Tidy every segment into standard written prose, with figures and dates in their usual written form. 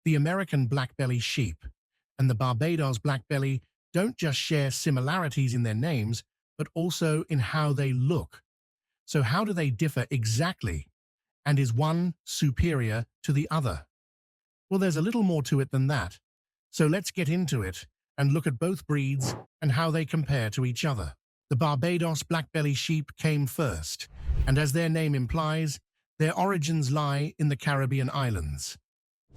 The American Blackbelly Sheep and the Barbados Blackbelly don't just share similarities in their names, but also in how they look. So how do they differ exactly? And is one superior to the other? Well, there's a little more to it than that. So let's get into it and look at both breeds and how they compare to each other. The Barbados Blackbelly Sheep came first, and as their name implies, their origins lie in the Caribbean islands.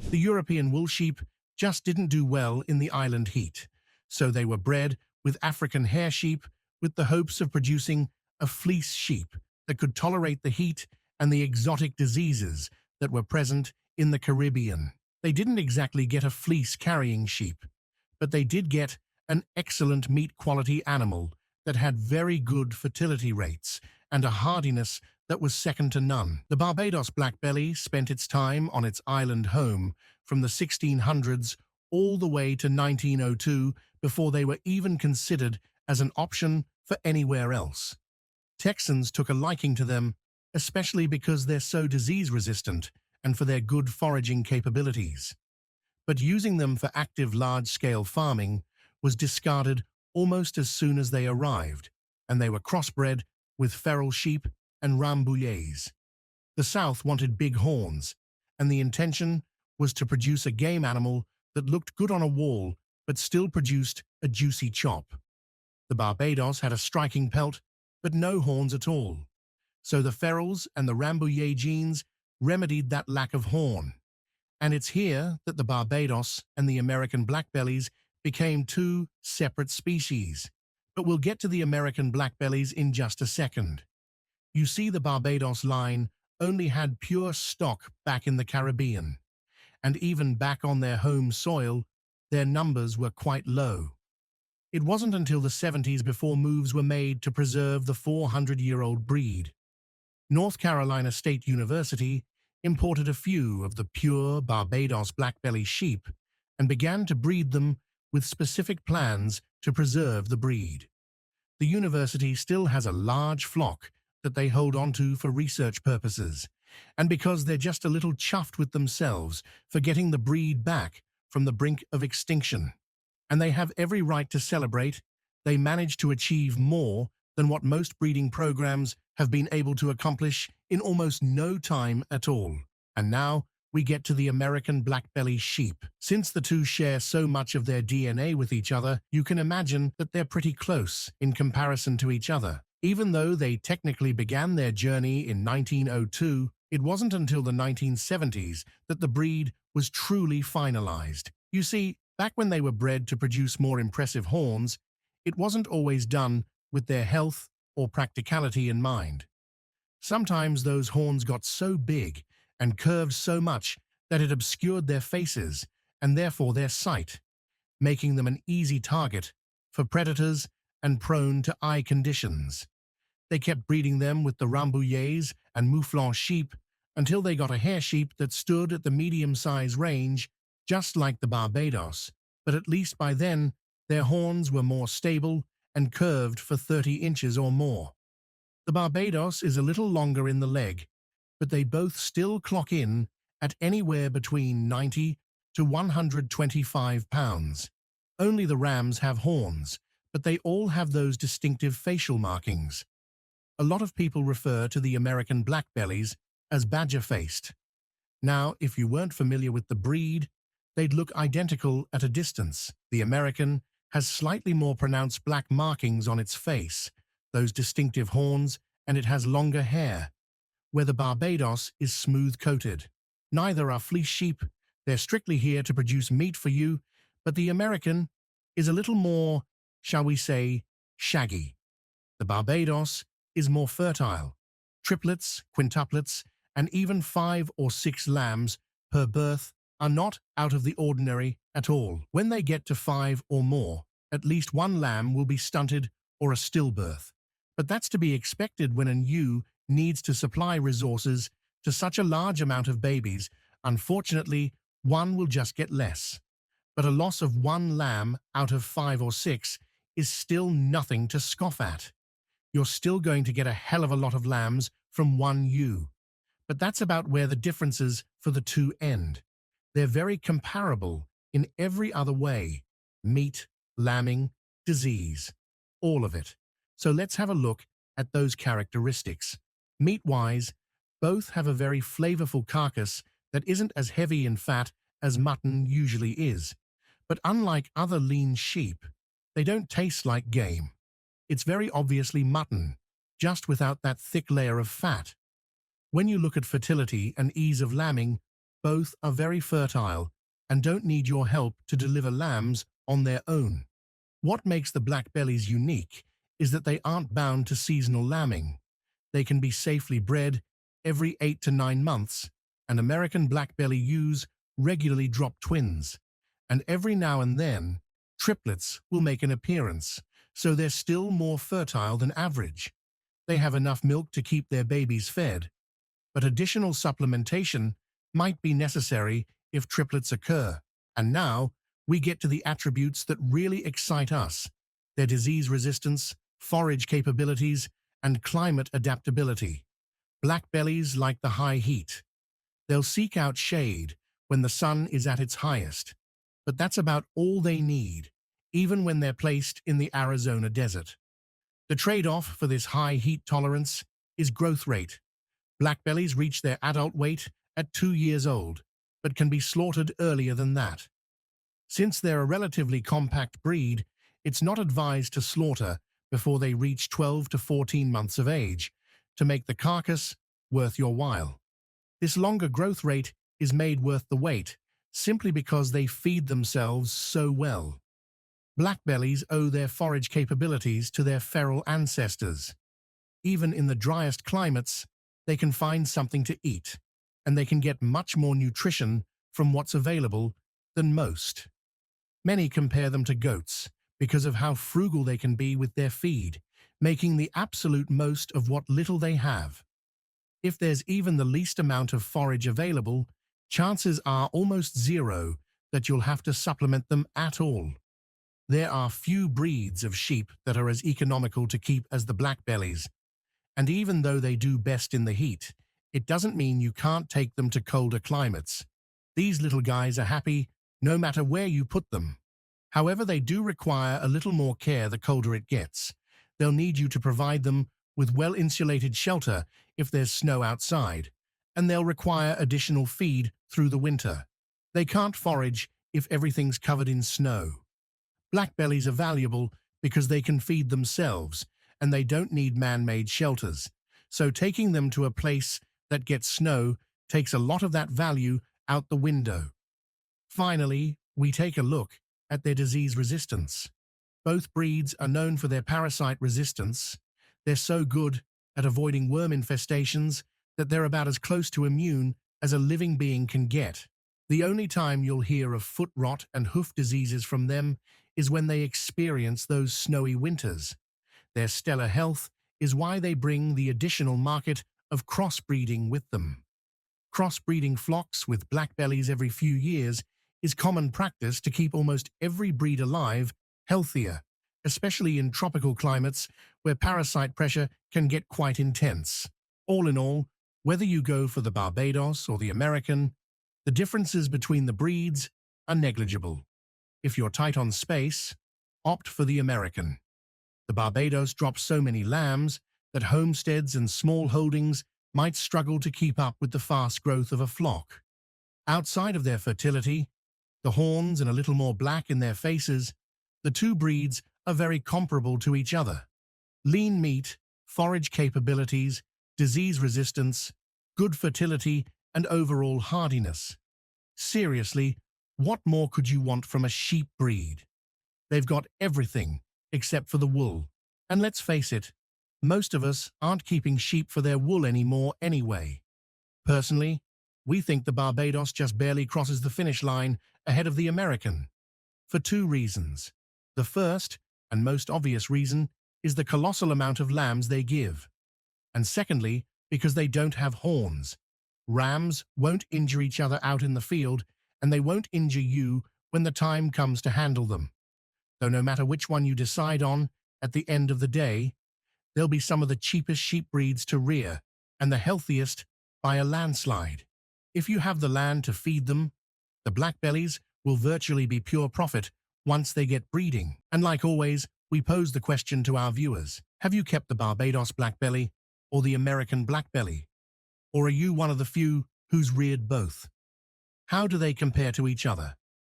The European wool sheep just didn't do well in the island heat, so they were bred with African hair sheep with the hopes of producing a fleece sheep that could tolerate the heat and the exotic diseases that were present in the Caribbean. They didn't exactly get a fleece-carrying sheep, but they did get an excellent meat-quality animal that had very good fertility rates and a hardiness that was second to none. The Barbados Blackbelly spent its time on its island home from the 1600s all the way to 1902 before they were even considered as an option for anywhere else. Texans took a liking to them, especially because they're so disease-resistant and for their good foraging capabilities. But using them for active large-scale farming was discarded almost as soon as they arrived, and they were crossbred with feral sheep and Rambouillets. The South wanted big horns, and the intention was to produce a game animal that looked good on a wall but still produced a juicy chop. The Barbados had a striking pelt, but no horns at all. So the ferals and the Rambouillet genes remedied that lack of horn. And it's here that the Barbados and the American Blackbellies became two separate species. But we'll get to the American Blackbellies in just a second. You see, the Barbados line only had pure stock back in the Caribbean, and even back on their home soil, their numbers were quite low. It wasn't until the 70s before moves were made to preserve the 400-year-old breed. North Carolina State University imported a few of the pure Barbados Blackbelly sheep and began to breed them with specific plans to preserve the breed. The university still has a large flock that they hold onto for research purposes, and because they're just a little chuffed with themselves for getting the breed back from the brink of extinction. And they have every right to celebrate. They managed to achieve more than what most breeding programs have been able to accomplish in almost no time at all. And now we get to the American Blackbelly Sheep. Since the two share so much of their DNA with each other, you can imagine that they're pretty close in comparison to each other. Even though they technically began their journey in 1902, it wasn't until the 1970s that the breed was truly finalized. You see, back when they were bred to produce more impressive horns, it wasn't always done with their health or practicality in mind. Sometimes those horns got so big and curved so much that it obscured their faces and therefore their sight, making them an easy target for predators and prone to eye conditions. They kept breeding them with the Rambouillets and Mouflon sheep until they got a hair sheep that stood at the medium-size range, just like the Barbados, but at least by then their horns were more stable and curved for 30 inches or more. The Barbados is a little longer in the leg, but they both still clock in at anywhere between 90 to 125 pounds. Only the rams have horns, but they all have those distinctive facial markings. A lot of people refer to the American Blackbellies as badger-faced. Now, if you weren't familiar with the breed, they'd look identical at a distance. The American has slightly more pronounced black markings on its face, those distinctive horns, and it has longer hair, where the Barbados is smooth-coated. Neither are fleece sheep. They're strictly here to produce meat for you, but the American is a little more, shall we say, shaggy. The Barbados is more fertile. Triplets, quintuplets, and even 5 or 6 lambs per birth are not out of the ordinary at all. When they get to 5 or more, at least one lamb will be stunted or a stillbirth. But that's to be expected when an ewe needs to supply resources to such a large amount of babies. Unfortunately, one will just get less. But a loss of 1 lamb out of 5 or 6 is still nothing to scoff at. You're still going to get a hell of a lot of lambs from one ewe. But that's about where the differences for the two end. They're very comparable in every other way: meat, lambing, disease, all of it. So let's have a look at those characteristics. Meat-wise, both have a very flavorful carcass that isn't as heavy in fat as mutton usually is. But unlike other lean sheep, they don't taste like game. It's very obviously mutton, just without that thick layer of fat. When you look at fertility and ease of lambing, both are very fertile and don't need your help to deliver lambs on their own. What makes the Blackbellies unique is that they aren't bound to seasonal lambing. They can be safely bred every 8 to 9 months, and American Blackbelly ewes regularly drop twins. And every now and then, triplets will make an appearance, so they're still more fertile than average. They have enough milk to keep their babies fed, but additional supplementation might be necessary if triplets occur. And now, we get to the attributes that really excite us: their disease resistance, forage capabilities, and climate adaptability. Blackbellies like the high heat. They'll seek out shade when the sun is at its highest, but that's about all they need, even when they're placed in the Arizona desert. The trade-off for this high heat tolerance is growth rate. Blackbellies reach their adult weight at 2 years old, but can be slaughtered earlier than that. Since they're a relatively compact breed, it's not advised to slaughter before they reach 12 to 14 months of age to make the carcass worth your while. This longer growth rate is made worth the wait simply because they feed themselves so well. Blackbellies owe their forage capabilities to their feral ancestors. Even in the driest climates, they can find something to eat, and they can get much more nutrition from what's available than most. Many compare them to goats because of how frugal they can be with their feed, making the absolute most of what little they have. If there's even the least amount of forage available, chances are almost zero that you'll have to supplement them at all. There are few breeds of sheep that are as economical to keep as the Blackbellies, and even though they do best in the heat, it doesn't mean you can't take them to colder climates. These little guys are happy no matter where you put them. However, they do require a little more care the colder it gets. They'll need you to provide them with well-insulated shelter if there's snow outside, and they'll require additional feed through the winter. They can't forage if everything's covered in snow. Blackbellies are valuable because they can feed themselves, and they don't need man-made shelters. So taking them to a place that gets snow takes a lot of that value out the window. Finally, we take a look at their disease resistance. Both breeds are known for their parasite resistance. They're so good at avoiding worm infestations that they're about as close to immune as a living being can get. The only time you'll hear of foot rot and hoof diseases from them is when they experience those snowy winters. Their stellar health is why they bring the additional market of crossbreeding with them. Crossbreeding flocks with Blackbellies every few years is common practice to keep almost every breed alive healthier, especially in tropical climates where parasite pressure can get quite intense. All in all, whether you go for the Barbados or the American, the differences between the breeds are negligible. If you're tight on space, opt for the American. The Barbados drops so many lambs that homesteads and small holdings might struggle to keep up with the fast growth of a flock. Outside of their fertility, the horns and a little more black in their faces, the two breeds are very comparable to each other. Lean meat, forage capabilities, disease resistance, good fertility, and overall hardiness. Seriously, what more could you want from a sheep breed? They've got everything except for the wool. And let's face it, most of us aren't keeping sheep for their wool anymore anyway. Personally, we think the Barbados just barely crosses the finish line ahead of the American, for two reasons. The first, and most obvious reason, is the colossal amount of lambs they give. And secondly, because they don't have horns. Rams won't injure each other out in the field, and they won't injure you when the time comes to handle them. Though no matter which one you decide on, at the end of the day, they'll be some of the cheapest sheep breeds to rear, and the healthiest by a landslide. If you have the land to feed them, The Blackbellies will virtually be pure profit once they get breeding. And like always, we pose the question to our viewers. Have you kept the Barbados Blackbelly or the American Blackbelly? Or are you one of the few who's reared both? How do they compare to each other?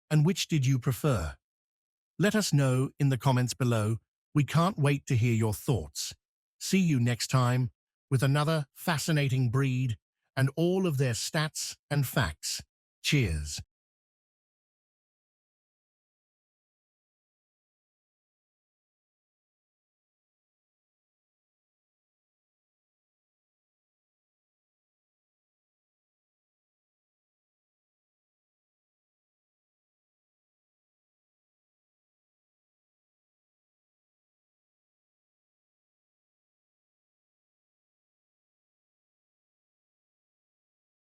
And which did you prefer? Let us know in the comments below. We can't wait to hear your thoughts. See you next time with another fascinating breed and all of their stats and facts. Cheers.